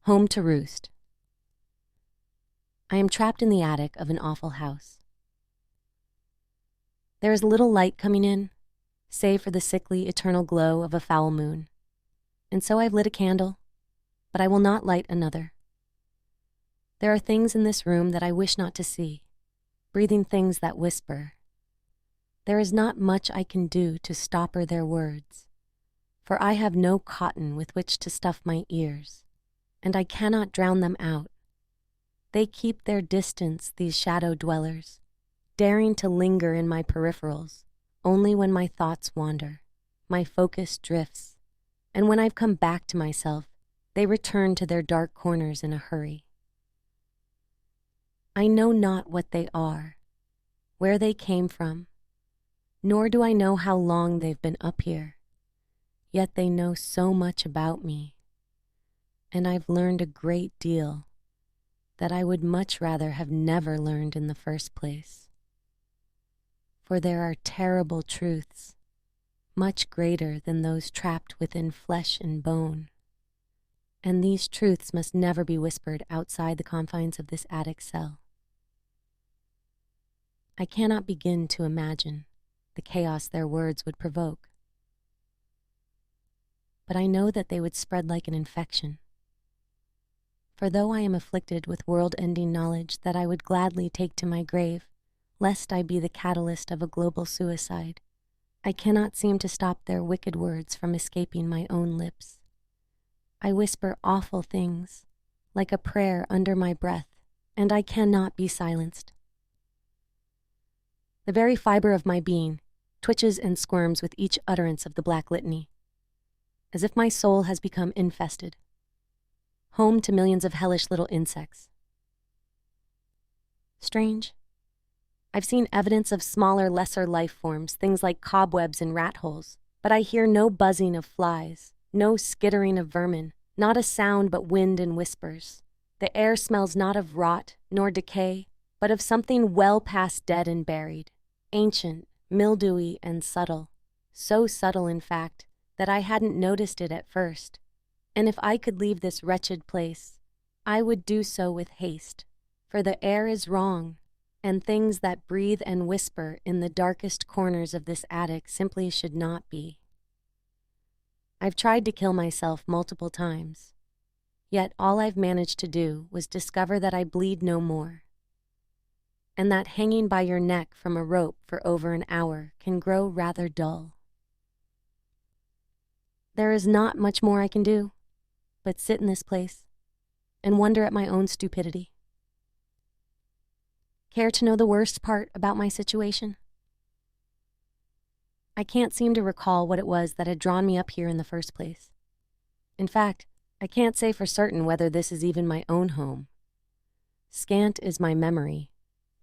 Home to Roost. I am trapped in the attic of an awful house. There is little light coming in, save for the sickly, eternal glow of a foul moon. And so I've lit a candle, but I will not light another. There are things in this room that I wish not to see, breathing things that whisper. There is not much I can do to stopper their words, for I have no cotton with which to stuff my ears, and I cannot drown them out. They keep their distance, these shadow dwellers, daring to linger in my peripherals, only when my thoughts wander, my focus drifts, and when I've come back to myself, they return to their dark corners in a hurry. I know not what they are, where they came from, nor do I know how long they've been up here, yet they know so much about me, and I've learned a great deal that I would much rather have never learned in the first place. For there are terrible truths, much greater than those trapped within flesh and bone, and these truths must never be whispered outside the confines of this attic cell. I cannot begin to imagine the chaos their words would provoke, but I know that they would spread like an infection. For though I am afflicted with world-ending knowledge that I would gladly take to my grave, lest I be the catalyst of a global suicide, I cannot seem to stop their wicked words from escaping my own lips. I whisper awful things, like a prayer under my breath, and I cannot be silenced. The very fiber of my being twitches and squirms with each utterance of the black litany, as if my soul has become infested, home to millions of hellish little insects. Strange. I've seen evidence of smaller, lesser life forms, things like cobwebs and rat holes, but I hear no buzzing of flies, no skittering of vermin, not a sound but wind and whispers. The air smells not of rot nor decay, but of something well past dead and buried, ancient, mildewy, and subtle, so subtle, in fact, that I hadn't noticed it at first. And if I could leave this wretched place, I would do so with haste, for the air is wrong, and things that breathe and whisper in the darkest corners of this attic simply should not be. I've tried to kill myself multiple times, yet all I've managed to do was discover that I bleed no more, and that hanging by your neck from a rope for over an hour can grow rather dull. There is not much more I can do but sit in this place and wonder at my own stupidity. Care to know the worst part about my situation? I can't seem to recall what it was that had drawn me up here in the first place. In fact, I can't say for certain whether this is even my own home. Scant is my memory,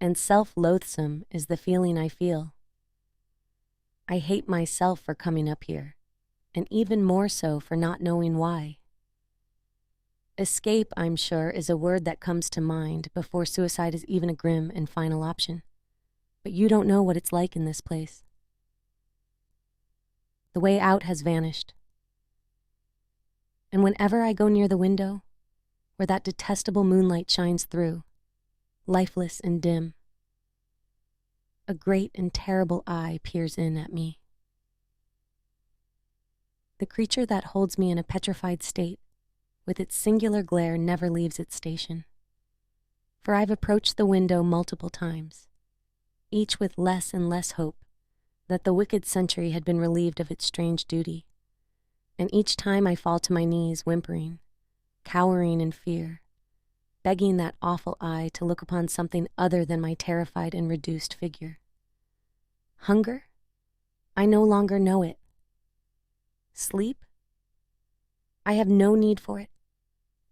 and self-loathsome is the feeling I feel. I hate myself for coming up here, and even more so for not knowing why. Escape, I'm sure, is a word that comes to mind before suicide is even a grim and final option. But you don't know what it's like in this place. The way out has vanished. And whenever I go near the window, where that detestable moonlight shines through, lifeless and dim, a great and terrible eye peers in at me. The creature that holds me in a petrified state, with its singular glare, never leaves its station. For I've approached the window multiple times, each with less and less hope that the wicked sentry had been relieved of its strange duty, and each time I fall to my knees whimpering, cowering in fear, begging that awful eye to look upon something other than my terrified and reduced figure. Hunger? I no longer know it. Sleep? I have no need for it,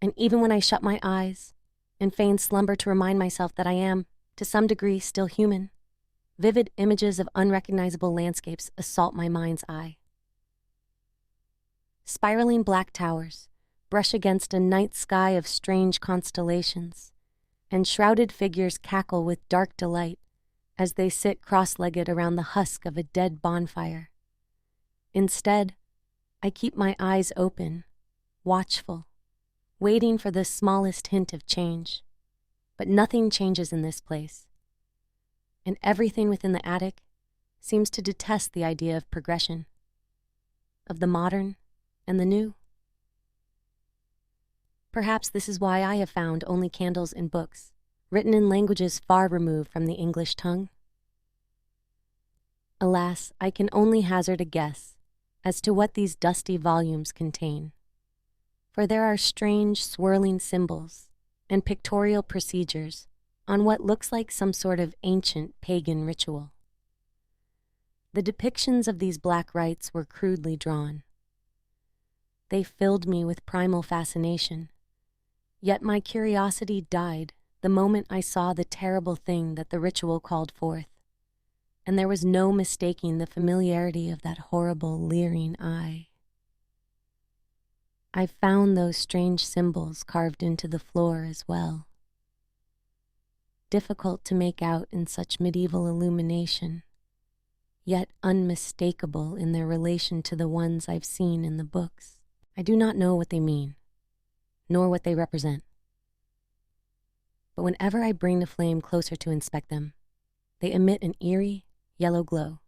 and even when I shut my eyes and feign slumber to remind myself that I am, to some degree, still human, vivid images of unrecognizable landscapes assault my mind's eye. Spiraling black towers brush against a night sky of strange constellations, and shrouded figures cackle with dark delight as they sit cross-legged around the husk of a dead bonfire. Instead, I keep my eyes open, watchful, waiting for the smallest hint of change. But nothing changes in this place, and everything within the attic seems to detest the idea of progression, of the modern and the new. Perhaps this is why I have found only candles and books, written in languages far removed from the English tongue. Alas, I can only hazard a guess as to what these dusty volumes contain, for there are strange swirling symbols and pictorial procedures on what looks like some sort of ancient pagan ritual. The depictions of these black rites were crudely drawn. They filled me with primal fascination, yet my curiosity died the moment I saw the terrible thing that the ritual called forth, and there was no mistaking the familiarity of that horrible, leering eye. I found those strange symbols carved into the floor as well, difficult to make out in such medieval illumination, yet unmistakable in their relation to the ones I've seen in the books. I do not know what they mean, nor what they represent. But whenever I bring the flame closer to inspect them, they emit an eerie, yellow glow,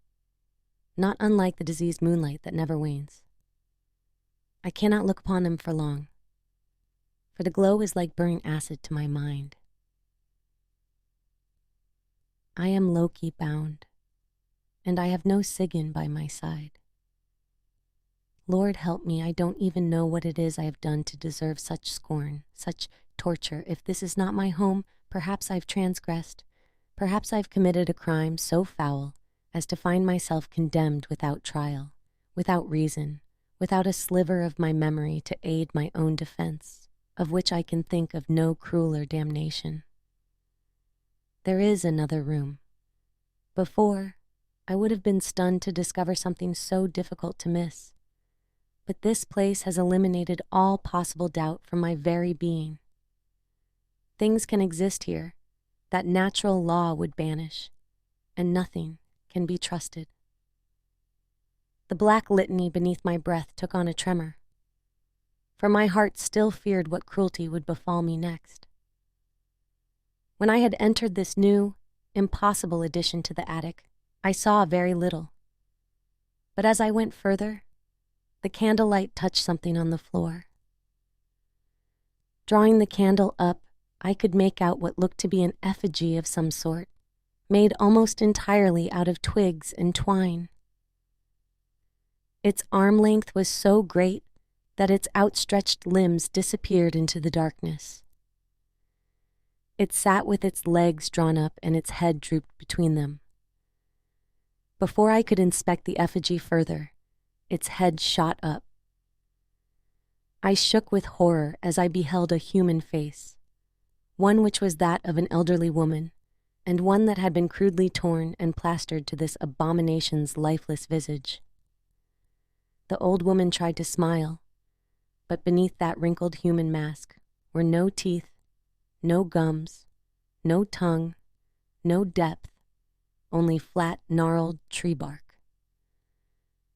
not unlike the diseased moonlight that never wanes. I cannot look upon them for long, for the glow is like burning acid to my mind. I am Loki bound, and I have no Sigyn by my side. Lord help me, I don't even know what it is I have done to deserve such scorn, such torture. If this is not my home, perhaps I've transgressed. Perhaps I've committed a crime so foul as to find myself condemned without trial, without reason, without a sliver of my memory to aid my own defense, of which I can think of no crueler damnation. There is another room. Before, I would have been stunned to discover something so difficult to miss. But this place has eliminated all possible doubt from my very being. Things can exist here that natural law would banish, and nothing can be trusted. The black litany beneath my breath took on a tremor, for my heart still feared what cruelty would befall me next. When I had entered this new, impossible addition to the attic, I saw very little. But as I went further, the candlelight touched something on the floor. Drawing the candle up, I could make out what looked to be an effigy of some sort, made almost entirely out of twigs and twine. Its arm length was so great that its outstretched limbs disappeared into the darkness. It sat with its legs drawn up and its head drooped between them. Before I could inspect the effigy further, its head shot up. I shook with horror as I beheld a human face, one which was that of an elderly woman, and one that had been crudely torn and plastered to this abomination's lifeless visage. The old woman tried to smile, but beneath that wrinkled human mask were no teeth, no gums, no tongue, no depth, only flat, gnarled tree bark.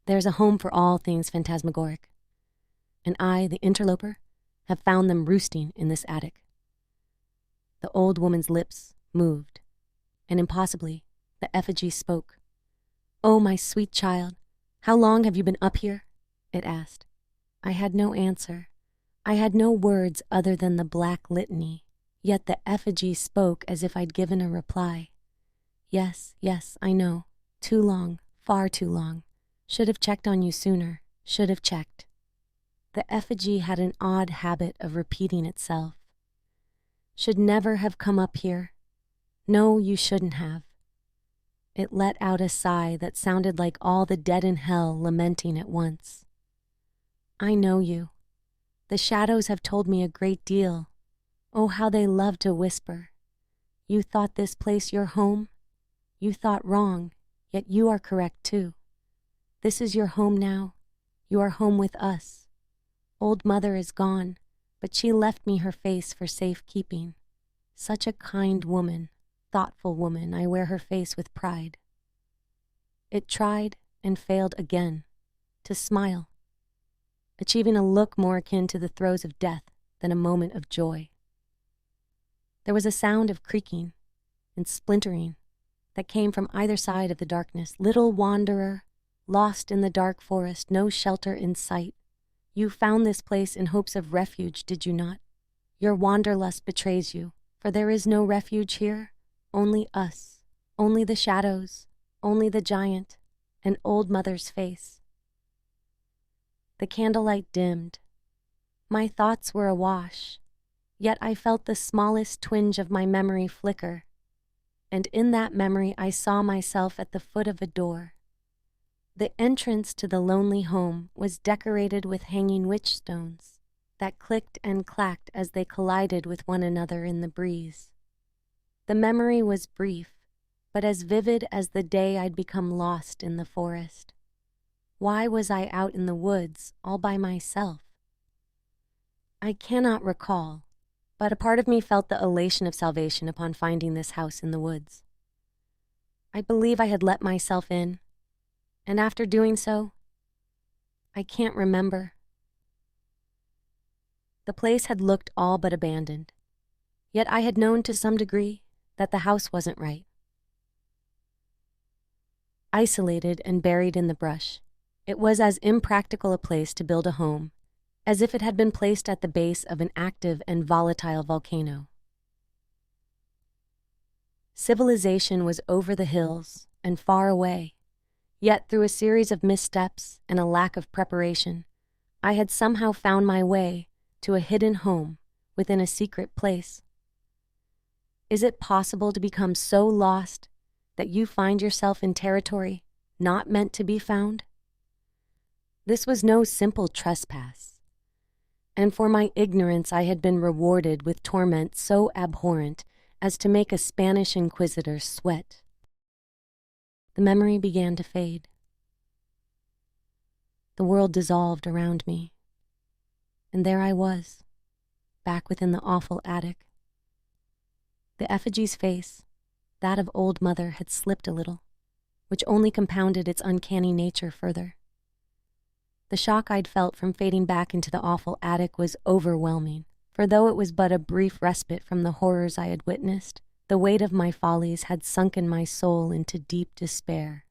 There's a home for all things phantasmagoric, and I, the interloper, have found them roosting in this attic. The old woman's lips moved, and impossibly, the effigy spoke. "Oh, my sweet child, how long have you been up here?" it asked. I had no answer. I had no words other than the black litany, yet the effigy spoke as if I'd given a reply. Yes, I know. Too long, far too long. Should have checked on you sooner, should have checked. The effigy had an odd habit of repeating itself. Should never have come up here. No, you shouldn't have. It let out a sigh that sounded like all the dead in hell lamenting at once. I know you. The shadows have told me a great deal. Oh, how they love to whisper. You thought this place your home? You thought wrong, yet you are correct too. This is your home now. You are home with us. Old mother is gone, but she left me her face for safekeeping. Such a kind woman, thoughtful woman, I wear her face with pride. It tried and failed again to smile, achieving a look more akin to the throes of death than a moment of joy. There was a sound of creaking and splintering that came from either side of the darkness. Little wanderer, lost in the dark forest, no shelter in sight. You found this place in hopes of refuge, did you not? Your wanderlust betrays you, for there is no refuge here, only us, only the shadows, only the giant, and Old Mother's face. The candlelight dimmed. My thoughts were awash, yet I felt the smallest twinge of my memory flicker, and in that memory I saw myself at the foot of a door. The entrance to the lonely home was decorated with hanging witch stones that clicked and clacked as they collided with one another in the breeze. The memory was brief, but as vivid as the day I'd become lost in the forest. Why was I out in the woods all by myself? I cannot recall, but a part of me felt the elation of salvation upon finding this house in the woods. I believe I had let myself in, and after doing so, I can't remember. The place had looked all but abandoned, yet I had known to some degree that the house wasn't right. Isolated and buried in the brush, it was as impractical a place to build a home as if it had been placed at the base of an active and volatile volcano. Civilization was over the hills and far away, yet through a series of missteps and a lack of preparation, I had somehow found my way to a hidden home within a secret place. Is it possible to become so lost that you find yourself in territory not meant to be found? This was no simple trespass, and for my ignorance I had been rewarded with torment so abhorrent as to make a Spanish inquisitor sweat. The memory began to fade. The world dissolved around me, and there I was, back within the awful attic. The effigy's face, that of Old Mother, had slipped a little, which only compounded its uncanny nature further. The shock I'd felt from fading back into the awful attic was overwhelming, for though it was but a brief respite from the horrors I had witnessed, the weight of my follies had sunken my soul into deep despair.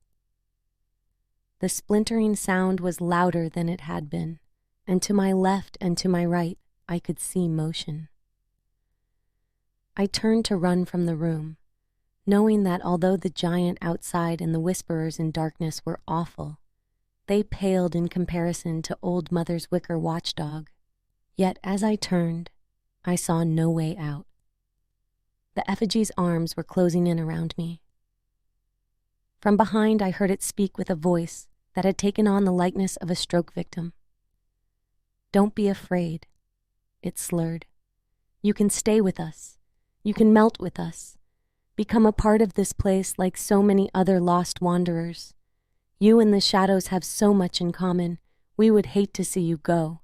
The splintering sound was louder than it had been, and to my left and to my right I could see motion. I turned to run from the room, knowing that although the giant outside and the whisperers in darkness were awful, they paled in comparison to Old Mother's wicker watchdog. Yet as I turned, I saw no way out. The effigy's arms were closing in around me. From behind I heard it speak with a voice that had taken on the likeness of a stroke victim. "Don't be afraid," it slurred. "You can stay with us. You can melt with us. Become a part of this place like so many other lost wanderers. You and the shadows have so much in common. We would hate to see you go."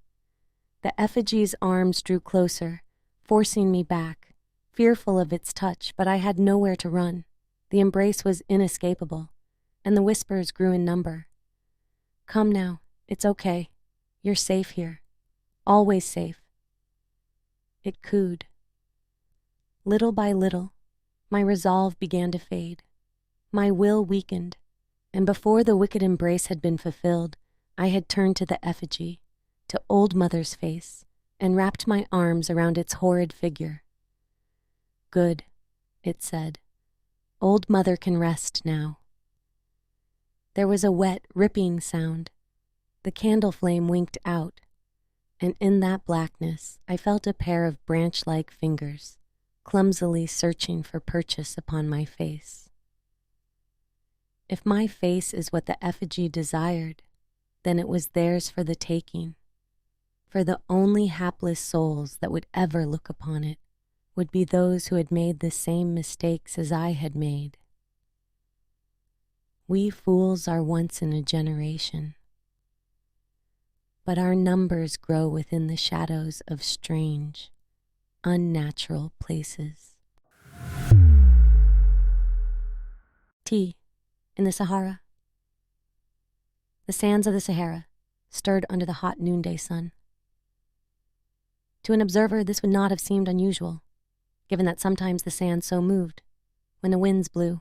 The effigy's arms drew closer, forcing me back, fearful of its touch, but I had nowhere to run. The embrace was inescapable, and the whispers grew in number. "Come now, it's okay. You're safe here. Always safe." It cooed. Little by little, my resolve began to fade. My will weakened, and before the wicked embrace had been fulfilled, I had turned to the effigy, to Old Mother's face, and wrapped my arms around its horrid figure. "Good," it said. "Old Mother can rest now." There was a wet, ripping sound. The candle flame winked out, and in that blackness I felt a pair of branch-like fingers clumsily searching for purchase upon my face. If my face is what the effigy desired, then it was theirs for the taking, for the only hapless souls that would ever look upon it would be those who had made the same mistakes as I had made. We fools are once in a generation, but our numbers grow within the shadows of strange, unnatural places. Tea in the Sahara. The sands of the Sahara stirred under the hot noonday sun. To an observer, this would not have seemed unusual, given that sometimes the sand so moved when the winds blew.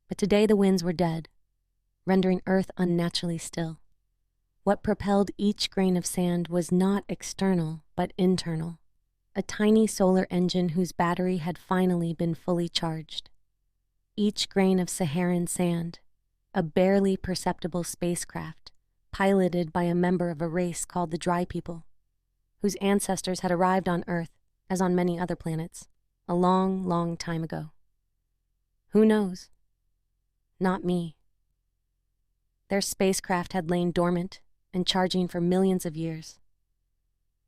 But today the winds were dead, rendering Earth unnaturally still. What propelled each grain of sand was not external, but internal, a tiny solar engine whose battery had finally been fully charged. Each grain of Saharan sand, a barely perceptible spacecraft, piloted by a member of a race called the Dry People, whose ancestors had arrived on Earth, as on many other planets, a long, long time ago. Who knows? Not me. Their spacecraft had lain dormant and charging for millions of years.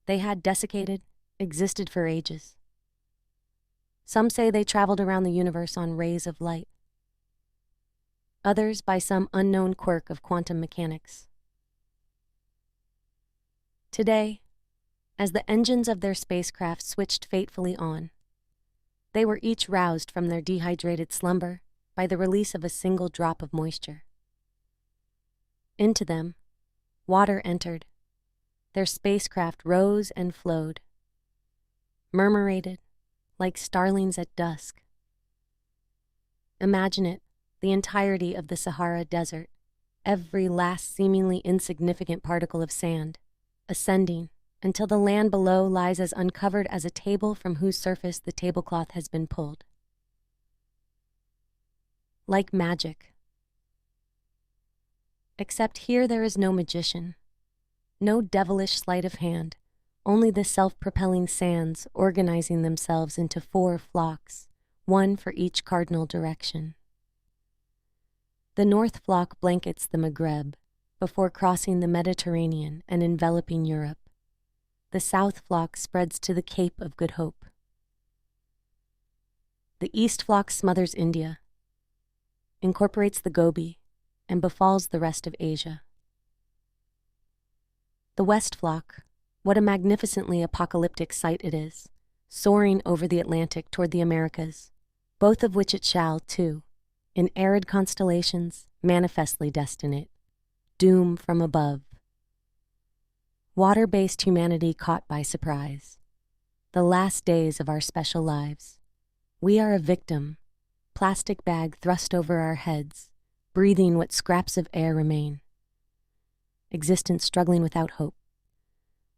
They had desiccated, existed for ages. Some say they traveled around the universe on rays of light. Others by some unknown quirk of quantum mechanics. Today, as the engines of their spacecraft switched fatefully on, they were each roused from their dehydrated slumber by the release of a single drop of moisture. Into them, water entered. Their spacecraft rose and flowed, murmurated like starlings at dusk. Imagine it, the entirety of the Sahara Desert, every last seemingly insignificant particle of sand, ascending until the land below lies as uncovered as a table from whose surface the tablecloth has been pulled. Like magic. Except here there is no magician, no devilish sleight of hand, only the self-propelling sands organizing themselves into 4 flocks, one for each cardinal direction. The north flock blankets the Maghreb before crossing the Mediterranean and enveloping Europe. The south flock spreads to the Cape of Good Hope. The east flock smothers India, incorporates the Gobi, and befalls the rest of Asia. The west flock, what a magnificently apocalyptic sight it is, soaring over the Atlantic toward the Americas, both of which it shall, too, in arid constellations, manifestly destine it, doom from above. Water-based humanity caught by surprise. The last days of our special lives. We are a victim, plastic bag thrust over our heads, breathing what scraps of air remain. Existence struggling without hope.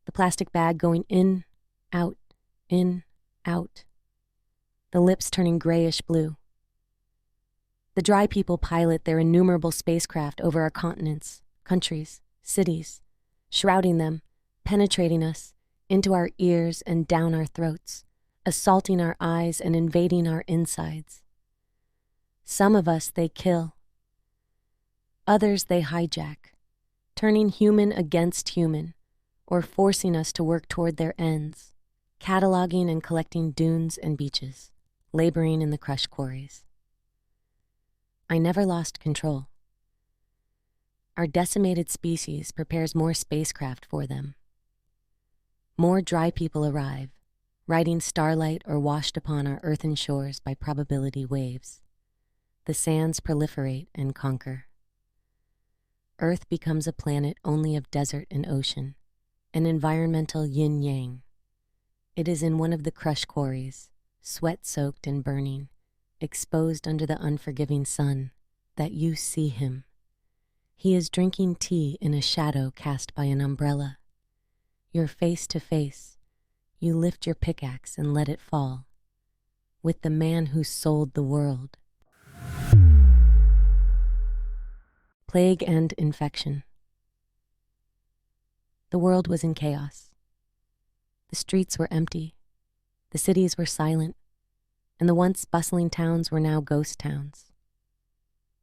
The plastic bag going in, out, in, out. The lips turning grayish blue. The Dry People pilot their innumerable spacecraft over our continents, countries, cities, shrouding them, penetrating us, into our ears and down our throats, assaulting our eyes and invading our insides. Some of us they kill. Others they hijack, turning human against human, or forcing us to work toward their ends, cataloging and collecting dunes and beaches, laboring in the crush quarries. I never lost control. Our decimated species prepares more spacecraft for them. More Dry People arrive, riding starlight or washed upon our earthen shores by probability waves. The sands proliferate and conquer. Earth becomes a planet only of desert and ocean, an environmental yin-yang. It is in one of the crush quarries, sweat-soaked and burning, exposed under the unforgiving sun, that you see him. He is drinking tea in a shadow cast by an umbrella. You're face to face. You lift your pickaxe and let it fall. With the man who sold the world. Plague and infection. The world was in chaos. The streets were empty. The cities were silent. And the once bustling towns were now ghost towns.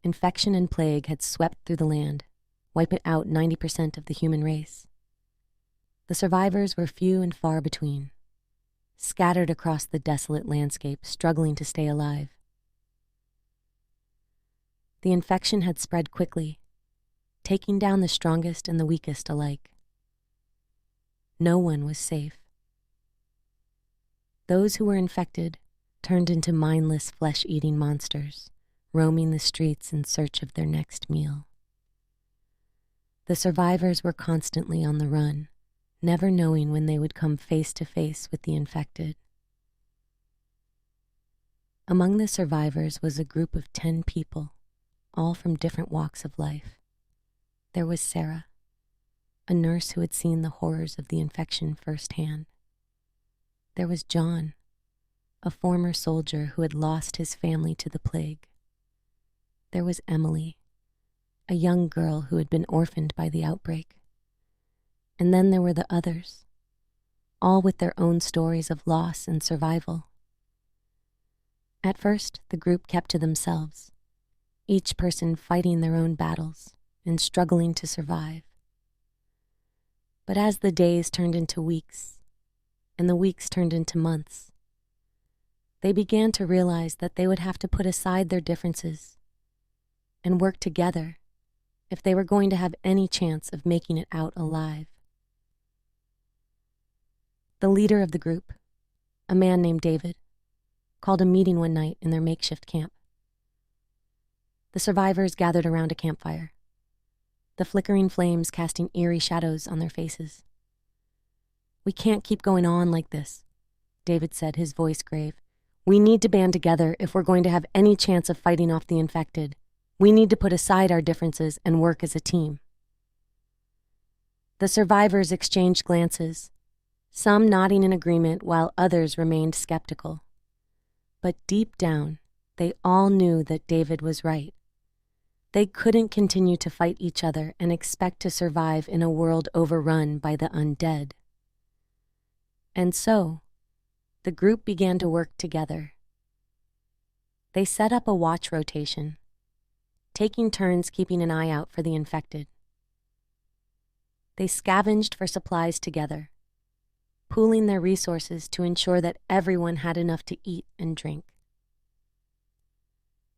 Infection and plague had swept through the land, wiping out 90% of the human race. The survivors were few and far between, scattered across the desolate landscape, struggling to stay alive. The infection had spread quickly, taking down the strongest and the weakest alike. No one was safe. Those who were infected turned into mindless flesh-eating monsters, roaming the streets in search of their next meal. The survivors were constantly on the run, never knowing when they would come face to face with the infected. Among the survivors was a group of 10 people, all from different walks of life. There was Sarah, a nurse who had seen the horrors of the infection firsthand. There was John, a former soldier who had lost his family to the plague. There was Emily, a young girl who had been orphaned by the outbreak. And then there were the others, all with their own stories of loss and survival. At first, the group kept to themselves, each person fighting their own battles and struggling to survive. But as the days turned into weeks, and the weeks turned into months, they began to realize that they would have to put aside their differences and work together if they were going to have any chance of making it out alive. The leader of the group, a man named David, called a meeting one night in their makeshift camp. The survivors gathered around a campfire, the flickering flames casting eerie shadows on their faces. "We can't keep going on like this," David said, his voice grave. "We need to band together if we're going to have any chance of fighting off the infected. We need to put aside our differences and work as a team." The survivors exchanged glances, some nodding in agreement while others remained skeptical. But deep down, they all knew that David was right. They couldn't continue to fight each other and expect to survive in a world overrun by the undead. And so, the group began to work together. They set up a watch rotation, taking turns keeping an eye out for the infected. They scavenged for supplies together, pooling their resources to ensure that everyone had enough to eat and drink.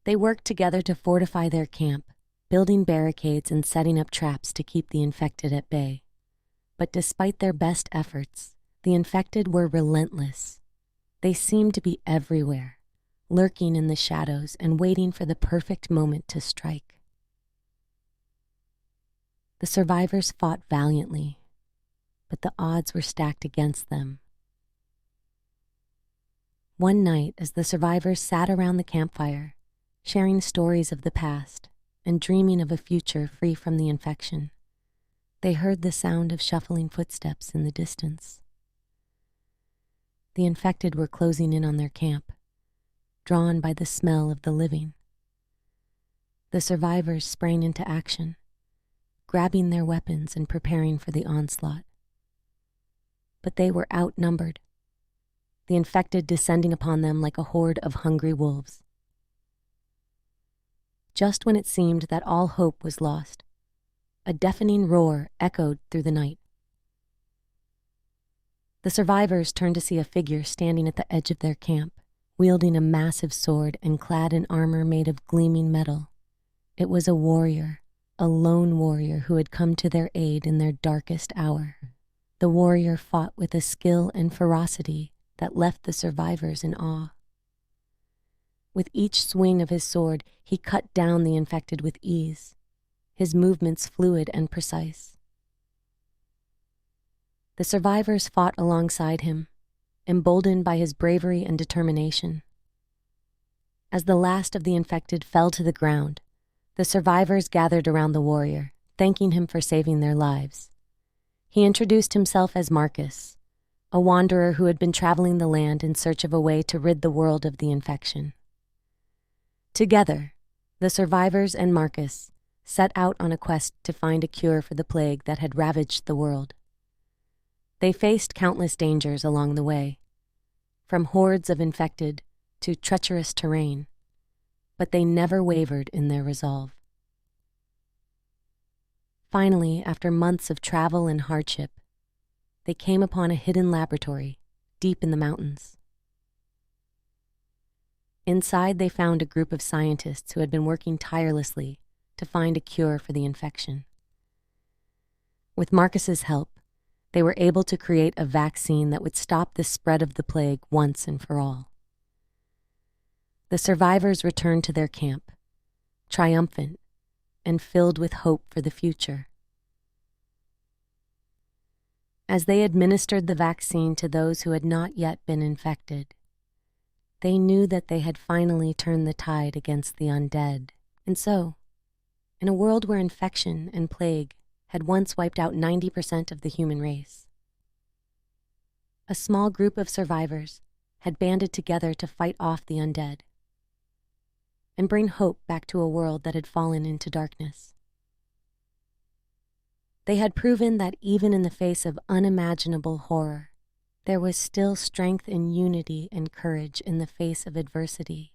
They worked together to fortify their camp, building barricades and setting up traps to keep the infected at bay. But despite their best efforts, the infected were relentless. They seemed to be everywhere, lurking in the shadows and waiting for the perfect moment to strike. The survivors fought valiantly, but the odds were stacked against them. One night, as the survivors sat around the campfire, sharing stories of the past and dreaming of a future free from the infection, they heard the sound of shuffling footsteps in the distance. The infected were closing in on their camp, drawn by the smell of the living. The survivors sprang into action, grabbing their weapons and preparing for the onslaught. But they were outnumbered, the infected descending upon them like a horde of hungry wolves. Just when it seemed that all hope was lost, a deafening roar echoed through the night. The survivors turned to see a figure standing at the edge of their camp, wielding a massive sword and clad in armor made of gleaming metal. It was a warrior, a lone warrior who had come to their aid in their darkest hour. The warrior fought with a skill and ferocity that left the survivors in awe. With each swing of his sword, he cut down the infected with ease, his movements fluid and precise. The survivors fought alongside him, emboldened by his bravery and determination. As the last of the infected fell to the ground, the survivors gathered around the warrior, thanking him for saving their lives. He introduced himself as Marcus, a wanderer who had been traveling the land in search of a way to rid the world of the infection. Together, the survivors and Marcus set out on a quest to find a cure for the plague that had ravaged the world. They faced countless dangers along the way, from hordes of infected to treacherous terrain, but they never wavered in their resolve. Finally, after months of travel and hardship, they came upon a hidden laboratory deep in the mountains. Inside, they found a group of scientists who had been working tirelessly to find a cure for the infection. With Marcus's help, they were able to create a vaccine that would stop the spread of the plague once and for all. The survivors returned to their camp, triumphant and filled with hope for the future. As they administered the vaccine to those who had not yet been infected, they knew that they had finally turned the tide against the undead. And so, in a world where infection and plague had once wiped out 90% of the human race, a small group of survivors had banded together to fight off the undead and bring hope back to a world that had fallen into darkness. They had proven that even in the face of unimaginable horror, there was still strength and unity and courage in the face of adversity.